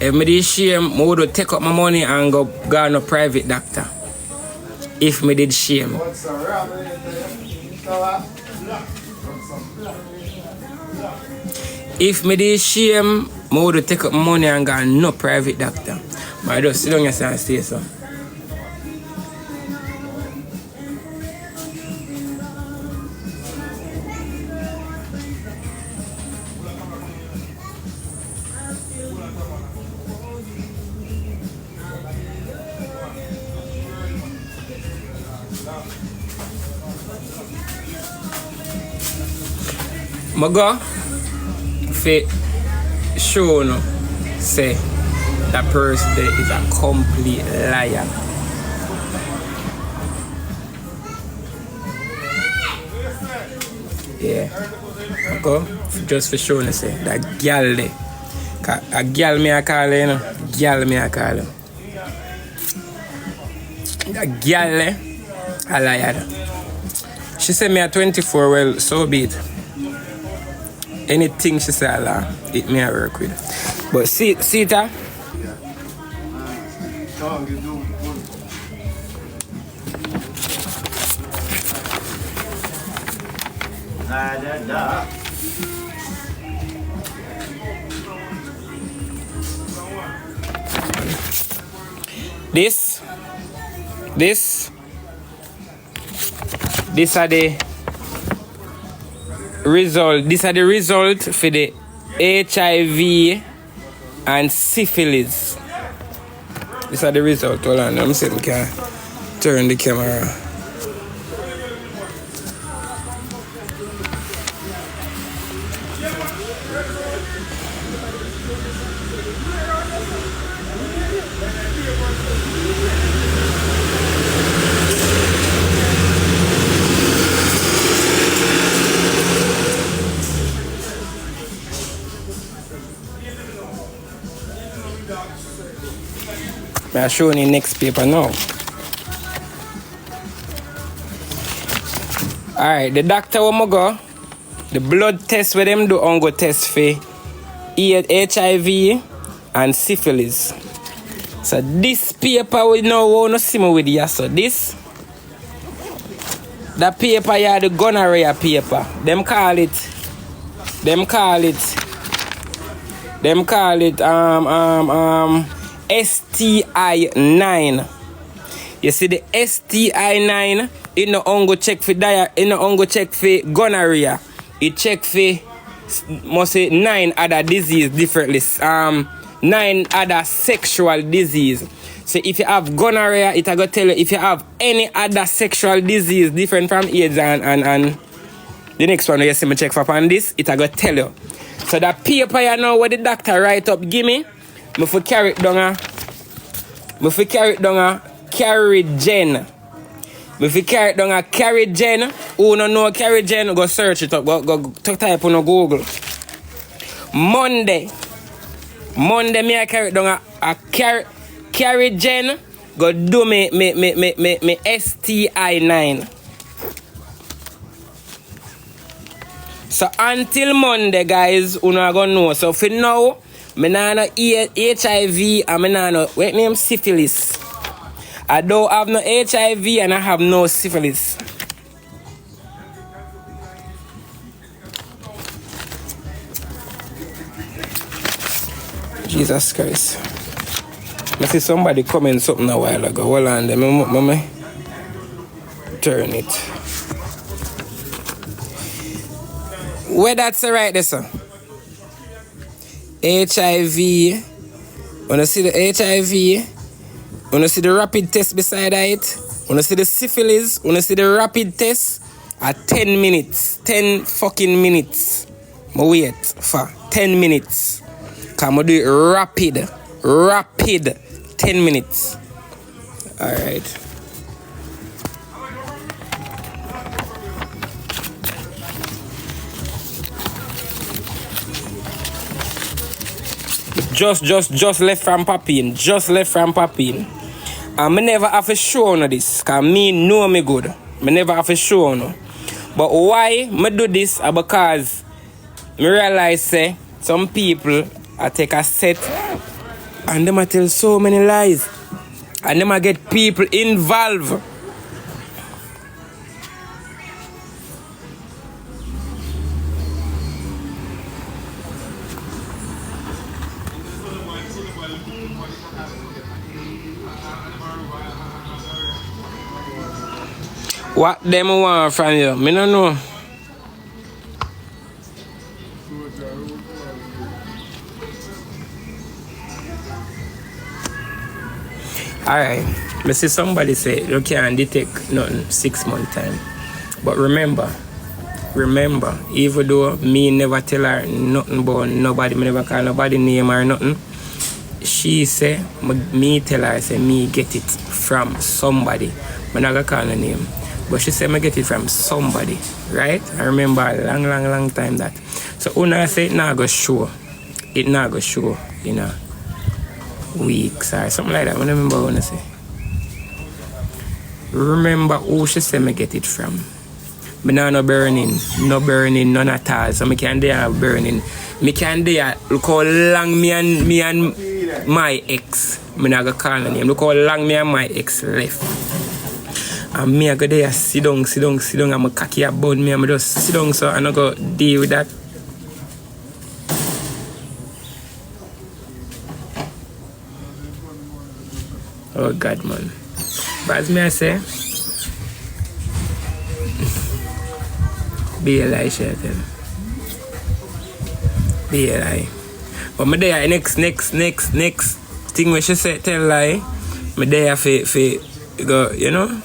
If me did shame, I would take up my money and go on a private doctor. If me did shame. If me did shame, I would take up my money and go on no private doctor. But I just sit down and stay so. I go for show no say that person there is a complete liar. Yeah. I go just for show no say that girl there. A girl me I call her, you know. Girl me I call her. That girl there, a liar. She said me at 24, well, so be it. Anything she say, it may work with. But see it, huh? This are the result. These are the result for the HIV and syphilis. These are the result. Hold on, let me see if we can turn the camera. I'm showing you next paper now. Alright, the doctor will go. The blood test where them do on go test for HIV and syphilis. So this paper we now want to see me with you. So this the paper here, the gonorrhea paper. Them call it STI 9. You see the STI 9 it no ongo check for check for gonorrhea. It check for must say 9 other disease differently. 9 other sexual disease. So if you have gonorrhea, it go tell you if you have any other sexual disease different from AIDS and the next one you see me check for on this, it go tell you. So that paper you know what the doctor write up give me for carry it down a Carrigen. If you carry it down a Carrigen, who don't know Carrigen, go search it up, go type on Google. Monday me I carry it down a Carrigen, go do me STI 9. So until Monday, guys, you know gonna know. So for now, I don't know HIV and I don't know what name syphilis. I don't have no HIV and I have no syphilis. Jesus Christ. I see somebody comment something a while ago. Hold on, let me turn it. Where that's right there, sir? HIV. Wanna see the HIV? Wanna see the rapid test beside it? Wanna see the syphilis? Wanna see the rapid test? At 10 minutes. 10 fucking minutes. I wait for 10 minutes. Come on, do it rapid. 10 minutes. Alright. Just left from popping. And I never have a show on this. Because me know me good. I never have a show on. But why I do this? Because I realize some people I take a set And them a tell so many lies. And them a get people involved. What them want from you? Me no know. Alright, I see somebody say you can't detect nothing 6 months time. But remember, even though me never tell her nothing about nobody, me never call nobody name or nothing, she say, me tell her, say me get it from somebody. I'm not gonna call her name. But she said me get it from somebody, right? I remember a long time that. So Una say it not go show. It not go show, you know. Weeks or something like that. I don't remember what I say. Remember who she said me get it from. But now no burning, none at all. So me can't dare burning. Me can't dare look how long me and my ex. Me not gonna call her name. Look how long me and my ex left. And me I go there sit down, and my cocky about me, and I just sit down so I not go deal with that. Oh God, man. But as me I say, be a lie, shit. Be a lie. But me there next thing when she say tell lie, me there for go, you know.